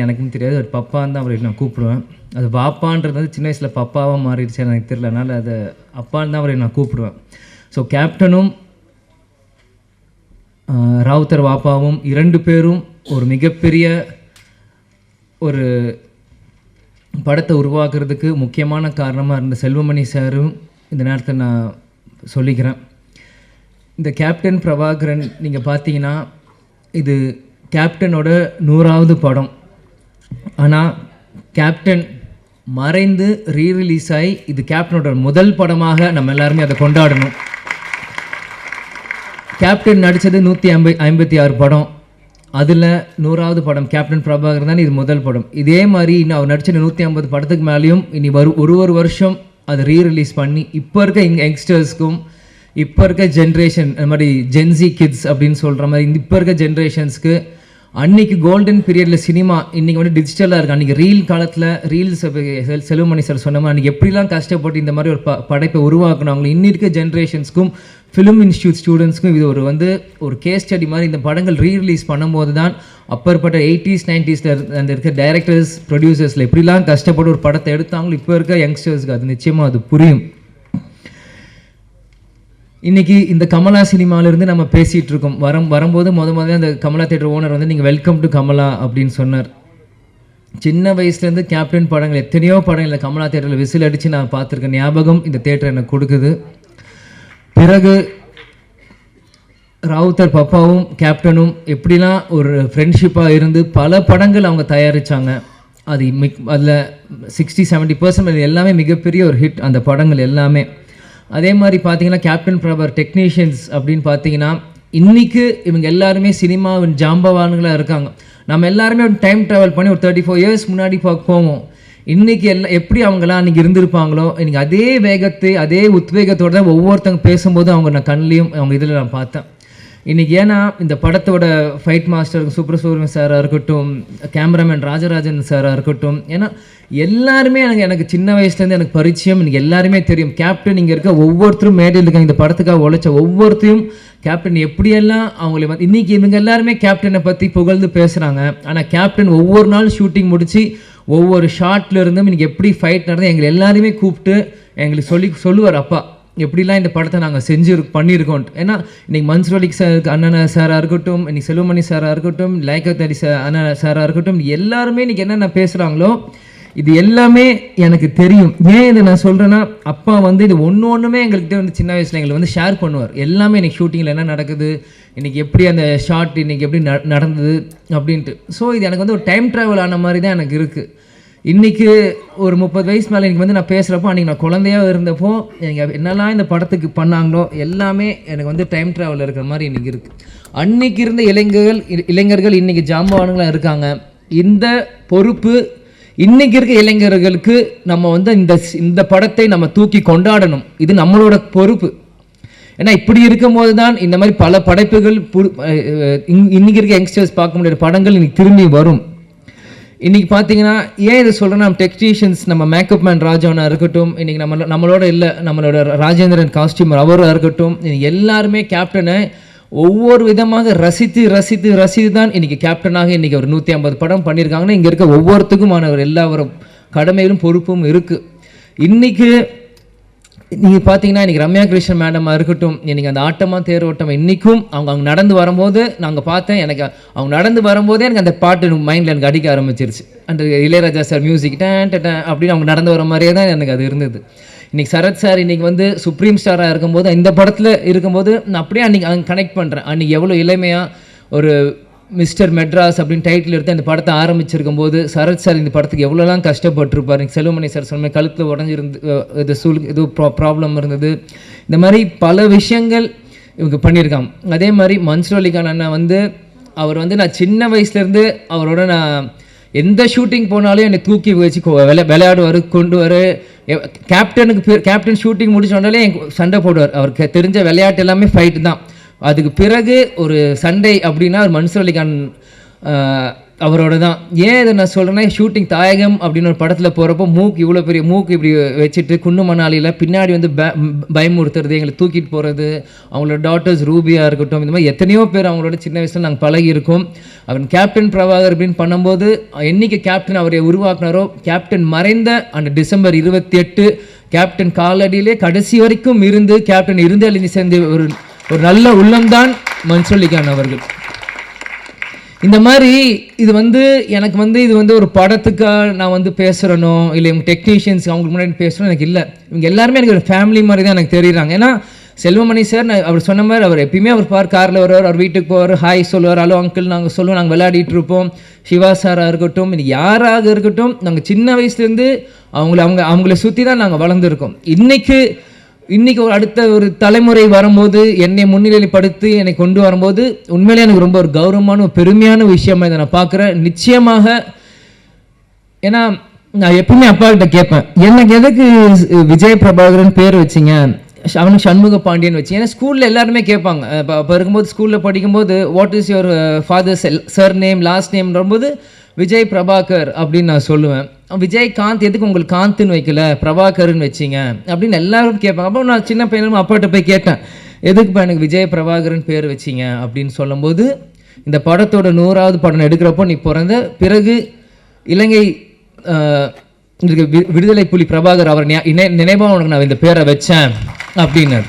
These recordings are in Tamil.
எனக்கும் தெரியாது. ஒரு பப்பான்னு தான் அவரை நான் கூப்பிடுவேன். அது பாப்பான்றது வந்து சின்ன வயசில் பப்பாவாக மாறிடுச்சு எனக்கு தெரியல. அதனால் அதை அப்பான்னு தான் அவரை நான் கூப்பிடுவேன். ஸோ கேப்டனும் ராவுத்தர் வாப்பாவும் 2 பேரும் ஒரு மிகப்பெரிய ஒரு படத்தை உருவாக்குறதுக்கு முக்கியமான காரணமாக இருந்த செல்வமணி சாரும் இந்த நேரத்தில் நான் சொல்லிக்கிறேன். இந்த கேப்டன் பிரபாகரன் நீங்கள் பார்த்தீங்கன்னா இது கேப்டனோட 100வது படம். ஆனால் கேப்டன் மறைந்து ரீரிலீஸ் ஆகி இது கேப்டனோட முதல் படமாக நம்ம எல்லாருமே அதை கொண்டாடணும். கேப்டன் நடித்தது 156 படம். அதில் 100வது படம் கேப்டன் பிரபாகரன் தான் இது முதல் படம். இதே மாதிரி இன்னும் அவர் நடித்த 150 படத்துக்கு மேலேயும் இனி ஒரு வருஷம் அதை ரீரிலீஸ் பண்ணி இப்போ இருக்க யங்ஸ்டர்ஸ்க்கும் இப்போ இருக்க ஜென்ரேஷன் அந்த மாதிரி ஜென்சி கிட்ஸ் அப்படின்னு சொல்கிற மாதிரி இப்போ இருக்க ஜென்ரேஷன்ஸ்க்கு அன்றைக்கி கோல்டன் பீரியடில் சினிமா இன்றைக்கி வந்து டிஜிட்டலாக இருக்குது. அன்றைக்கி ரீல் காலத்தில் ரீல்ஸ் செல்வமணி சார் சொன்ன மாதிரி அன்றைக்கி எப்படிலாம் கஷ்டப்பட்டு இந்த மாதிரி ஒரு படைப்பை உருவாக்கணும் அவங்க இன்னி இருக்க ஜென்ரேஷன்ஸ்க்கும் ஃபிலிம் இன்ஸ்டியூட் ஸ்டூடெண்ட்ஸ்க்கும் இது ஒரு கேஸ் ஸ்டடி மாதிரி இந்த படங்கள் ரீரிலீஸ் பண்ணும்போது தான் அப்பற்பட்ட 80s 90s அந்த இருக்க டைரக்டர்ஸ் ப்ரொடியூசர்ஸில் எப்படிலாம் கஷ்டப்பட்டு ஒரு படத்தை எடுத்தாங்களோ இப்போ இருக்க யங்ஸ்டர்ஸ்க்கு அது நிச்சயமாக அது புரியும். இன்றைக்கி இந்த கமலா சினிமாவிலேருந்து நம்ம பேசிகிட்டு இருக்கோம். வரும்போது முதல்ல அந்த கமலா தேட்டர் ஓனர் வந்து நீங்கள் வெல்கம் டு கமலா அப்படின்னு சொன்னார். சின்ன வயசுலேருந்து கேப்டன் படங்கள் எத்தனையோ படங்கள் இந்த கமலா தேட்டரில் விசில் அடித்து நான் பார்த்துருக்கேன். ஞாபகம் இந்த தேட்டர் எனக்கு கொடுக்குது. பிறகு ராவுத்தர் பப்பாவும் கேப்டனும் எப்படிலாம் ஒரு ஃப்ரெண்ட்ஷிப்பாக இருந்து பல படங்கள் அவங்க தயாரித்தாங்க. அதில் 60-70% எல்லாமே மிகப்பெரிய ஒரு ஹிட் அந்த படங்கள் எல்லாமே. அதே மாதிரி பார்த்தீங்கன்னா கேப்டன் பிரபாகர் டெக்னீஷியன்ஸ் அப்படின்னு பார்த்தீங்கன்னா இன்றைக்கி இவங்க எல்லாருமே சினிமாவின் ஜாம்பவான்களாக இருக்காங்க. நம்ம எல்லாருமே ஒரு டைம் ட்ராவல் பண்ணி ஒரு 34 இயர்ஸ் முன்னாடி போவோம். இன்றைக்கி எப்படி அவங்களாம் அன்றைக்கி இருந்திருப்பாங்களோ இன்றைக்கி அதே வேகத்தை அதே உத்வேகத்தோடு தான் ஒவ்வொருத்தங்க பேசும்போது அவங்க நான் கண்ணிலையும் அவங்க இதில் நான் பார்த்தேன். இன்றைக்கி ஏன்னா இந்த படத்தோட ஃபைட் மாஸ்டர் சுப்ரசுப்ரமணியம் சாராக இருக்கட்டும், கேமராமேன் ராஜராஜன் சாராக இருக்கட்டும், ஏன்னா எல்லாருமே எனக்கு சின்ன வயசுலேருந்து எனக்கு பரிச்சயம். இன்றைக்கி எல்லாருமே தெரியும். கேப்டன் இங்கே இருக்க ஒவ்வொருத்தரும் மேடையில் இருக்காங்க. இந்த படத்துக்காக உழைச்ச ஒவ்வொருத்தையும் கேப்டன் எப்படியெல்லாம் அவங்கள இன்றைக்கி இவங்க எல்லாருமே கேப்டனை பற்றி புகழ்ந்து பேசுகிறாங்க. ஆனால் கேப்டன் ஒவ்வொரு நாள் ஷூட்டிங் முடித்து ஒவ்வொரு ஷார்ட்ல இருந்தும் இன்றைக்கி எப்படி ஃபைட் நடந்து எங்களை எல்லாருமே கூப்பிட்டு எங்களுக்கு சொல்லுவார், அப்பா எப்படிலாம் இந்த படத்தை நாங்கள் பண்ணியிருக்கோம். ஏன்னா இன்றைக்கி மன்சூர் சார் அண்ணன் சாராக இருக்கட்டும், இன்றைக்கி செல்வமணி சாராக இருக்கட்டும், லைக்கத் அலி அண்ணன் சாராக இருக்கட்டும், எல்லாருமே இன்றைக்கி என்னென்ன பேசுகிறாங்களோ இது எல்லாமே எனக்கு தெரியும். ஏன் இதை நான் சொல்கிறேன்னா அப்பா வந்து இது ஒன்றுமே எங்கள்கிட்ட வந்து சின்ன வயசில் எங்களுக்கு வந்து ஷேர் பண்ணுவார். எல்லாமே இன்றைக்கி ஷூட்டிங்கில் என்ன நடக்குது, இன்றைக்கி எப்படி அந்த ஷார்ட் இன்றைக்கி எப்படி நடந்தது அப்படின்ட்டு. ஸோ இது எனக்கு வந்து ஒரு டைம் ட்ராவல் ஆன மாதிரி தான் எனக்கு இருக்குது. இன்றைக்கி ஒரு 30 வயசு மேலே இன்றைக்கி வந்து நான் பேசுகிறப்போ அன்றைக்கி நான் குழந்தையாக இருந்தப்போ எனக்கு என்னெல்லாம் இந்த படத்துக்கு பண்ணாங்களோ எல்லாமே எனக்கு வந்து டைம் ட்ராவல் இருக்கிற மாதிரி இன்றைக்கி இருக்குது. அன்றைக்கி இருந்த இளைஞர்கள் இன்றைக்கி ஜாம்பவான்களாக இருக்காங்க. இந்த பொறுப்பு இன்றைக்கி இருக்க இளைஞர்களுக்கு நம்ம வந்து இந்த படத்தை நம்ம தூக்கி கொண்டாடணும். இது நம்மளோட பொறுப்பு. ஏன்னா இப்படி இருக்கும்போது தான் இந்த மாதிரி பல படைப்புகள் இன்றைக்கி இருக்க யங்ஸ்டர்ஸ் பார்க்க முடியாத படங்கள் இன்றைக்கி திரும்பி வரும். இன்றைக்கி பார்த்தீங்கன்னா ஏன் இதை சொல்கிறேன்னா நம்ம டெக்னீஷியன்ஸ் நம்ம மேக்கப் மேன் ராஜாவனா இருக்கட்டும், இன்றைக்கி நம்மளோட இல்லை நம்மளோட ராஜேந்திரன் காஸ்டியூமர் அவராக இருக்கட்டும், எல்லாருமே கேப்டனை ஒவ்வொரு விதமாக ரசித்து தான் இன்றைக்கி கேப்டனாக இன்றைக்கி ஒரு 150 படம் பண்ணியிருக்காங்கன்னா இங்கே இருக்க ஒவ்வொருத்துக்குமான ஒரு எல்லா ஒரு கடமையிலும் பொறுப்பும் இருக்குது. இன்றைக்கி நீங்கள் பார்த்தீங்கன்னா இன்றைக்கி ரம்யா கிருஷ்ணன் மேடமாக இருக்கட்டும், இன்றைக்கி அந்த ஆட்டமாக தேரோட்டம் இன்றைக்கும் அவங்க நடந்து வரும்போது நாங்கள் பார்த்தேன். எனக்கு அவங்க நடந்து வரும்போதே எனக்கு அந்த பாட்டு மைண்டில் எனக்கு அடிக்க ஆரம்பிச்சிருச்சு. அந்த இளையராஜா சார் மியூசிக் அப்படின்னு அவங்க நடந்து வர மாதிரியே தான் எனக்கு அது இருந்தது. இன்றைக்கி சரத் சார் இன்றைக்கி வந்து சுப்ரீம் ஸ்டாராக இருக்கும்போது இந்த படத்தில் இருக்கும்போது நான் அப்படியே அன்றைக்கி கனெக்ட் பண்ணுறேன். அன்றைக்கி எவ்வளோ இளமையாக ஒரு மிஸ்டர் மெட்ராஸ் அப்படின்னு டைட்டில் எடுத்து அந்த படத்தை ஆரம்பிச்சிருக்கும் போது சரத் சார் இந்த படத்துக்கு எவ்வளோலாம் கஷ்டப்பட்டுருப்பார். செல்வமணி சார் சொன்ன கழுத்தில் உடஞ்சிருந்து இது ப்ராப்ளம் இருந்தது. இந்த மாதிரி பல விஷயங்கள் இவங்க பண்ணியிருக்காங்க. அதே மாதிரி மன்சூர் அலிகான் அண்ணா வந்து அவர் வந்து நான் சின்ன வயசுலேருந்து அவரோட நான் எந்த ஷூட்டிங் போனாலும் என்னை தூக்கி வச்சு விளையாடுவார், கொண்டு வர கேப்டன் ஷூட்டிங் முடிச்சோடனே சண்டை போடுவார். அவருக்கு தெரிஞ்ச விளையாட்டு எல்லாமே ஃபைட்டு தான். அதுக்கு பிறகு ஒரு சண்டே அப்படின்னா ஒரு மன்சூர் அலிகான் அவரோட தான். ஏன் இதை நான் சொல்கிறேன்னா, ஷூட்டிங் தாயகம் அப்படின்னு ஒரு படத்தில் போகிறப்போ மூக்கு இவ்வளோ பெரிய மூக்கு இப்படி வச்சுட்டு குன்னு மணாலியில் பின்னாடி வந்து பயமுறுத்துறது, எங்களை தூக்கிட்டு போகிறது, அவங்களோட டாட்டர்ஸ் ரூபியாக இருக்கட்டும், இந்த மாதிரி எத்தனையோ பேர் அவங்களோட சின்ன வயசில் நாங்கள் பழகியிருக்கோம். அவன் கேப்டன் பிரபாகர் அப்படின்னு பண்ணும்போது என்றைக்கு கேப்டன் அவரை உருவாக்குனாரோ, கேப்டன் மறைந்த அந்த டிசம்பர் 28 கேப்டன் காலடியிலே கடைசி வரைக்கும் இருந்து கேப்டன் இருந்து சேர்ந்த ஒரு நல்ல உள்ளம்தான் மன்சூர் அவர்கள். இந்த மாதிரி இது வந்து எனக்கு வந்து இது வந்து ஒரு படத்துக்காக நான் வந்து பேசுகிறனோ இல்லை இவங்க டெக்னீஷியன்ஸ் அவங்களுக்கு முன்னாடி பேசுகிறோம் எனக்கு இல்லை. இவங்க எல்லாருமே எனக்கு ஒரு ஃபேமிலி மாதிரி தான் எனக்கு தெரியுறாங்க. ஏன்னா செல்வமணி சார் அவர் சொன்ன மாதிரி அவர் எப்பயுமே அவர் காரில் வருவார், அவர் வீட்டுக்கு போவார், ஹாய் சொல்லுவார், ஹலோ அங்கிள் நாங்கள் சொல்லுவோம், நாங்கள் விளையாடிட்டு இருப்போம். சிவா சாராக இருக்கட்டும், இன்னைக்கு யாராக இருக்கட்டும், நாங்கள் சின்ன வயசுலேருந்து அவங்கள சுற்றி தான் நாங்கள் வளர்ந்துருக்கோம். இன்றைக்கி அடுத்த ஒரு தலைமுறை வரும்போது என்னை முன்னிலைப்படுத்தி என்னை கொண்டு வரும்போது உண்மையிலே எனக்கு ரொம்ப ஒரு கௌரவமான ஒரு பெருமையான விஷயமா இதை நான் பார்க்குறேன். நிச்சயமாக ஏன்னா நான் எப்பவுமே அப்பா கிட்ட கேட்பேன், எனக்கு எதுக்கு விஜய் பிரபாகரன் பேர் வச்சிங்க, அவனுக்கு சண்முக பாண்டியன் வச்சு. ஏன்னா ஸ்கூலில் எல்லாருமே கேட்பாங்க. இப்போ இருக்கும்போது ஸ்கூலில் படிக்கும்போது what is your father sir name last நேம்ன்றபோது விஜய் பிரபாகர் அப்படின்னு நான் சொல்லுவேன். விஜய் காந்த் எதுக்கு உங்களுக்கு காந்த்னு வைக்கல பிரபாகர்னு வச்சிங்க அப்படின்னு எல்லாரும் கேட்பாங்க. அப்போ நான் சின்ன பையனும் அப்பாட்ட போய் கேட்டேன், எதுக்குப்பா எனக்கு விஜய் பிரபாகரன் பேர் வச்சிங்க அப்படின்னு சொல்லும்போது, இந்த படத்தோட 100வது படம் எடுக்கிறப்போ நீ பிறந்த பிறகு இலங்கை விடுதலை புலி பிரபாகர் அவர் நினைவாக உனக்கு நான் இந்த பேரை வச்சேன் அப்படின்னாரு.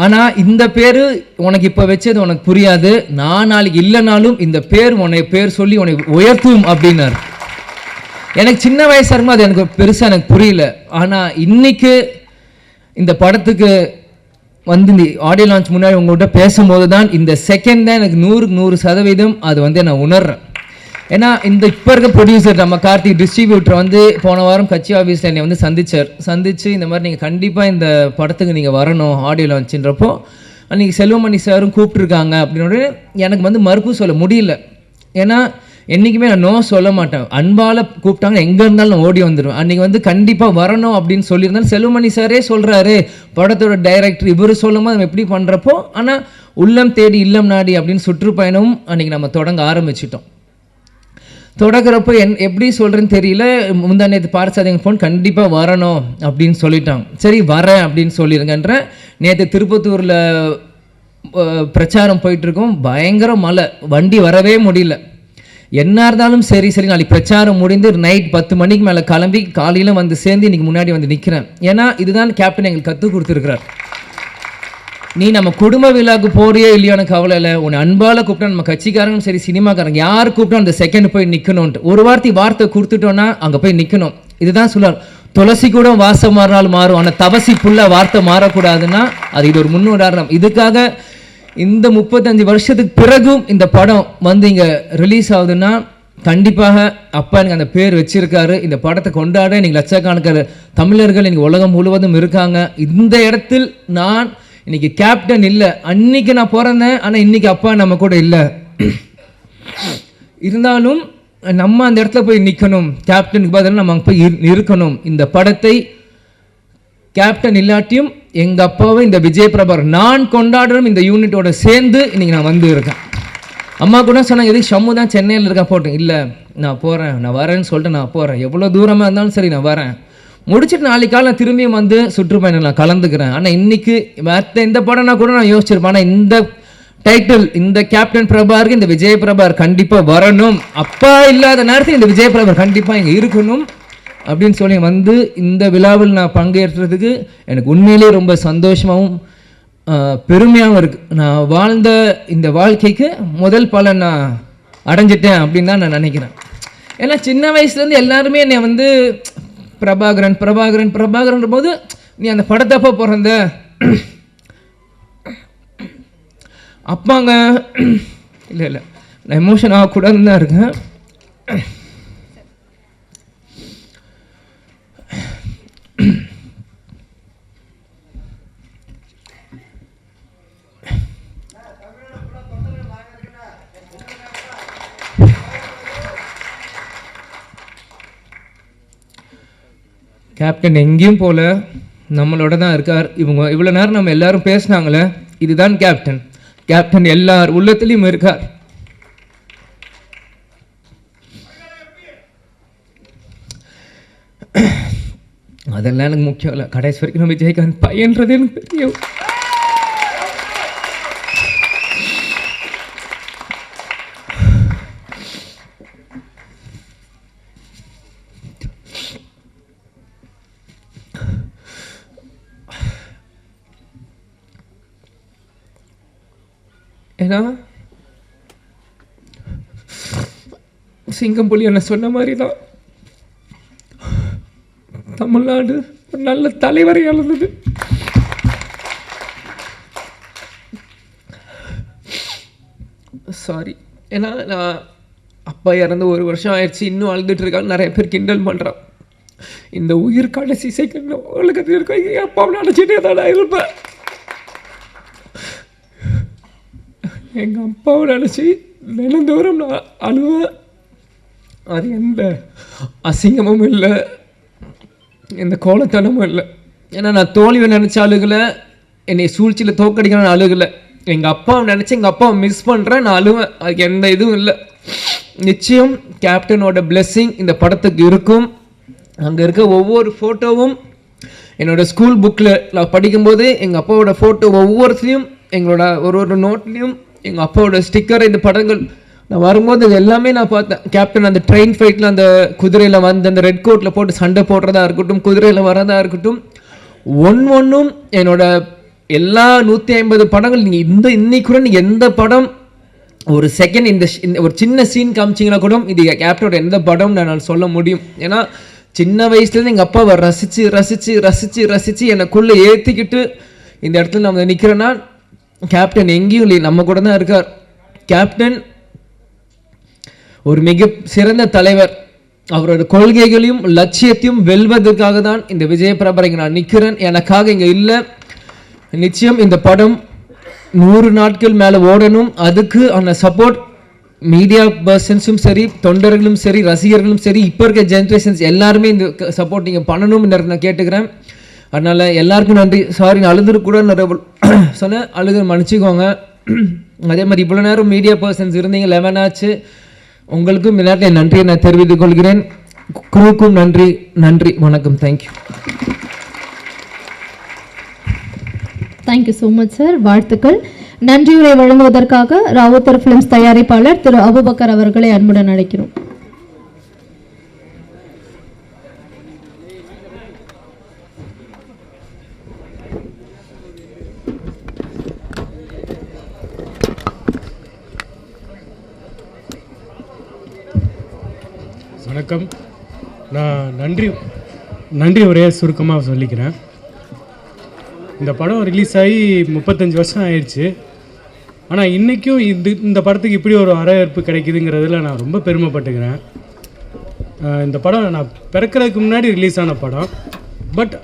ஆனால் இந்த பேர் உனக்கு இப்போ வச்சது உனக்கு புரியாது, நான் நாளைக்கு இல்லைனாலும் இந்த பேர் உன்னை பேர் சொல்லி உன்னை உயர்த்தும் அப்படின்னாரு. எனக்கு சின்ன வயசாக இருக்கும்போது அது எனக்கு பெருசாக எனக்கு புரியல. ஆனால் இன்னைக்கு இந்த படத்துக்கு வந்து இந்த ஆடியோ லான்ச் முன்னாடி உங்கள்கிட்ட பேசும்போது தான் இந்த செகண்ட் தான் எனக்கு 100% அது வந்து நான் உணர்றேன். ஏன்னா இந்த இப்போ இருக்க ப்ரொடியூசர் நம்ம கார்த்திக் டிஸ்ட்ரிபியூட்டர் வந்து போன வாரம் கட்சி ஆஃபீஸில் என்னை வந்து சந்திச்சு இந்த மாதிரி நீங்கள் கண்டிப்பாக இந்த படத்துக்கு நீங்கள் வரணும் ஆடியோ லான்ச்சுன்றப்போ அன்றைக்கி செல்வமணி சாரும் கூப்பிட்ருக்காங்க அப்படின்னு எனக்கு வந்து மறுப்பு சொல்ல முடியல. ஏன்னா என்றைக்குமே நான் நோ சொல்ல மாட்டேன். அன்பால் கூப்பிட்டாங்க எங்கே இருந்தாலும் நான் ஓடி வந்துடுவேன். அன்றைக்கி வந்து கண்டிப்பாக வரணும் அப்படின்னு சொல்லியிருந்தாலும் செல்வமணி சாரே சொல்கிறாரு, படத்தோட டைரக்டர் இவர் சொல்லும் போது நம்ம எப்படி பண்ணுறப்போ, ஆனால் உள்ளம் தேடி இல்லம் நாடி அப்படின்னு சுற்றுப்பயணமும் அன்றைக்கி நம்ம தொடங்க ஆரம்பிச்சிட்டோம். தொடங்குறப்போ எப்படி சொல்கிறேன்னு தெரியல. முந்தா நேற்று பார்த்தாதீங்க ஃபோன் கண்டிப்பாக வரணும் அப்படின்னு சொல்லிட்டாங்க. சரி வரேன் அப்படின்னு சொல்லிடுங்கன்ற. நேற்று திருப்பத்தூரில் பிரச்சாரம் போயிட்டுருக்கோம், பயங்கர மழை, வண்டி வரவே முடியல. என்ன இருந்தாலும் சரி நாளைக்கு பிரச்சாரம் முடிந்து நைட் 10 மணிக்கு மேலே கிளம்பி காலையில் வந்து சேர்ந்து இன்றைக்கி முன்னாடி வந்து நிற்கிறேன். ஏன்னா இதுதான் கேப்டன் எங்களுக்கு கற்றுக் கொடுத்துருக்கிறார். நீ நம்ம குடும்ப விழாவுக்கு போறியோ இல்லையான கவலை இல்லை, உன்னை அன்பால் கூப்பிட்டா நம்ம கட்சிக்காரங்களும் சரி சினிமாக்காரங்க யார் கூப்பிட்டோம் அந்த செகண்ட் போய் நிற்கணும்ன்ட்டு ஒரு வார்த்தை கொடுத்துட்டோன்னா அங்கே போய் நிற்கணும். இதுதான் சொல்லுவார், துளசி கூட வாசம் மாறினாலும் மாறும், ஆனால் தவசி புள்ள வார்த்தை மாறக்கூடாதுன்னா அது இது ஒரு முன்னுதாரணம். இதுக்காக இந்த 35 வருஷத்துக்கு பிறகும் இந்த படம் வந்து இங்கே ரிலீஸ் ஆகுதுன்னா கண்டிப்பாக அப்பா எனக்கு அந்த பேர் வச்சிருக்காரு. இந்த படத்தை கொண்டாட இன்னைக்கு லட்சக்கணக்கான தமிழர்கள் இன்னைக்கு உலகம் முழுவதும் இருக்காங்க. இந்த இடத்தில் நான் இன்னைக்கு கேப்டன் இல்லை, அன்னைக்கு நான் பிறந்தேன், ஆனால் இன்னைக்கு அப்பா நம்ம கூட இல்லை. இருந்தாலும் நம்ம அந்த இடத்துல போய் நிற்கணும், கேப்டனுக்கு பதிலாக நம்ம அங்கே போய் இருக்கணும். இந்த படத்தை கேப்டன் இல்லாட்டியும் எங்கள் அப்பாவை இந்த விஜய் பிரபாகர் நான் கொண்டாடுறோம் இந்த யூனிட்டோட சேர்ந்து இன்னைக்கு நான் வந்து இருக்கேன். அம்மா கூட சொன்னாங்க, எதுக்கு ஷம்மு தான் சென்னையில் இருக்கா போட்டேன், இல்லை நான் போகிறேன், நான் வரேன்னு சொல்லிட்டு நான் போகிறேன், எவ்வளோ தூரமாக இருந்தாலும் சரி நான் வரேன், முடிச்சுட்டு நாளைக்கு காலை நான் திரும்பியும் வந்து சுற்றுப்பயணம் நான் கலந்துக்கிறேன். ஆனால் இன்றைக்கி மற்ற இந்த படம்னா கூட நான் யோசிச்சிருப்பேன். ஆனால் இந்த டைட்டில் இந்த கேப்டன் பிரபாகருக்கு இந்த விஜய் பிரபாகர் கண்டிப்பாக வரணும், அப்பா இல்லாத நேரத்தில் இந்த விஜய் பிரபாகர் கண்டிப்பாக இங்கே இருக்கணும் அப்படின்னு சொல்லி வந்து இந்த விழாவில் நான் பங்கேற்றதுக்கு எனக்கு உண்மையிலே ரொம்ப சந்தோஷமாகவும் பெருமையாகவும் இருக்குது. நான் வாழ்ந்த இந்த வாழ்க்கைக்கு முதல் பலன் நான் அடைஞ்சிட்டேன் அப்படின்னு தான் நான் நினைக்கிறேன். ஏன்னா சின்ன வயசுலேருந்து எல்லாருமே என்னை வந்து பிரபாகரன் போது நீ அந்த படத்தப்போ பிறந்த அப்பாங்க இல்லை நான் எமோஷன் ஆகக்கூடாதுன்னு தான் இருக்கேன். கேப்டன் எங்கேயும் போல நம்மளோட தான் இருக்கார். இவ்வளோ நேரம் நம்ம எல்லாரும் பேசினாங்களே, இதுதான் கேப்டன். கேப்டன் எல்லார் உள்ளத்திலையும் இருக்கார். அதெல்லாம் எனக்கு முக்கியம் இல்லை. கடைசி வரைக்கும் நம்ம விஜயகாந்த் பையன்றது எனக்கு தெரியும். ஏன்னா சிங்கம்புலி என்ன சொன்ன மாதிரி தான் தமிழ்நாடு ஒரு நல்ல தலைவரை இழந்தது. சாரி. ஏன்னா நான் அப்பா இறந்து 1 வருஷம் ஆயிடுச்சு, இன்னும் அழுதுட்டு இருக்காங்க. நிறைய பேர் கிண்டல் பண்ணுறான். இந்த உயிர் கடைசி செகண்ட் உலகத்தில் இருக்க எங்கள் அப்பாவை நினச்சிட்டே தான் நான் இருப்பேன். எங்கள் அப்பாவை நினச்சி தினந்தோறும் நான் அழுவேன். அது எந்த அசிங்கமும் இல்லை, எந்த கோலத்தனமும் இல்லை. ஏன்னா நான் தோல்வியை நினச்ச அழுகலை, என்னை சூழ்ச்சியில் தோக்கடிக்கணும்னு அழுகலை. எங்கள் அப்பாவை நினச்சி எங்கள் அப்பாவை மிஸ் பண்ணுறேன், நான் அழுவேன். அதுக்கு எந்த இதுவும் இல்லை. நிச்சயம் கேப்டனோட பிளெஸ்ஸிங் இந்த படத்துக்கு இருக்கும். அங்கே இருக்க ஒவ்வொரு ஃபோட்டோவும் என்னோடய ஸ்கூல் புக்கில் நான் படிக்கும்போது எங்கள் அப்பாவோட ஃபோட்டோ ஒவ்வொருத்தையும் எங்களோட ஒரு நோட்லேயும் எங்கள் அப்பாவோட ஸ்டிக்கர், இந்த படங்கள் நான் வரும்போது இது எல்லாமே நான் பார்த்தேன். கேப்டன் அந்த ட்ரெயின் ஃபைட்டில் அந்த குதிரையில் வந்து அந்த ரெட் கோட்டில் போட்டு சண்டை போடுறதா இருக்கட்டும், குதிரையில் வரதா இருக்கட்டும், ஒன்றும் என்னோட எல்லா 150 படங்கள் நீங்கள் இன்னைக்கு கூட நீங்கள் எந்த படம் ஒரு செகண்ட் இந்த ஒரு சின்ன சீன் காமிச்சிங்கன்னா கூட இது கேப்டனோட எந்த படம் நான் சொல்ல முடியும். ஏன்னா சின்ன வயசுலேருந்து எங்கள் அப்பாவை ரசித்து ரசித்து ரசித்து ரசித்து எனக்குள்ளே ஏற்றிக்கிட்டு இந்த இடத்துல நான் நிற்கிறேன்னா கேப்டன் எங்கேயும் இல்லை, நம்ம கூட தான் இருக்கார். கேப்டன் ஒரு மிக சிறந்த தலைவர். அவரோட கொள்கைகளையும் லட்சியத்தையும் வெல்வதற்காக தான் இந்த விஜய் பிரபாகர் இங்கே நான் நிற்கிறேன், எனக்காக இங்கே இல்லை. நிச்சயம் இந்த படம் 100 நாட்கள் மேலே ஓடணும். அதுக்கு அந்த சப்போர்ட் மீடியா பர்சன்ஸும் சரி, தொண்டர்களும் சரி, ரசிகர்களும் சரி, இப்போ இருக்க ஜென்ரேஷன்ஸ் எல்லாருமே இந்த சப்போர்ட் நீங்கள் பண்ணணும்னு நான் கேட்டுக்கிறேன். அதனால் எல்லாருக்கும் நன்றி. சாரி, நான் அழுதுருக்கூட சொன்னேன், அழுது மன்னிச்சிக்கோங்க. அதே மாதிரி இவ்வளோ நேரம் மீடியா பர்சன்ஸ் இருந்தீங்க, 11 ஆச்சு. உங்களுக்கும் எல்லாத்தையும் என் நன்றியை நான் தெரிவித்துக் கொள்கிறேன். குழுக்கும் நன்றி. நன்றி, வணக்கம். Thank you. Thank you so much sir. வாழ்த்துக்கள். நன்றியுரை வழங்குவதற்காக ராவுத்தர் ஃபிலிம்ஸ் தயாரிப்பாளர் திரு அபுபக்கர் அவர்களை அன்புடன் அழைக்கிறோம். வணக்கம். நான் நன்றி உரையை சுருக்கமாக சொல்லிக்கிறேன். இந்த படம் ரிலீஸ் ஆகி 35 வருஷம் ஆயிடுச்சு. ஆனால் இன்றைக்கும் இந்த படத்துக்கு இப்படி ஒரு வரவேற்பு கிடைக்குதுங்கிறதுல நான் ரொம்ப பெருமைப்பட்டுக்கிறேன். இந்த படம் நான் பிறக்கிறதுக்கு முன்னாடி ரிலீஸ் ஆன படம். பட்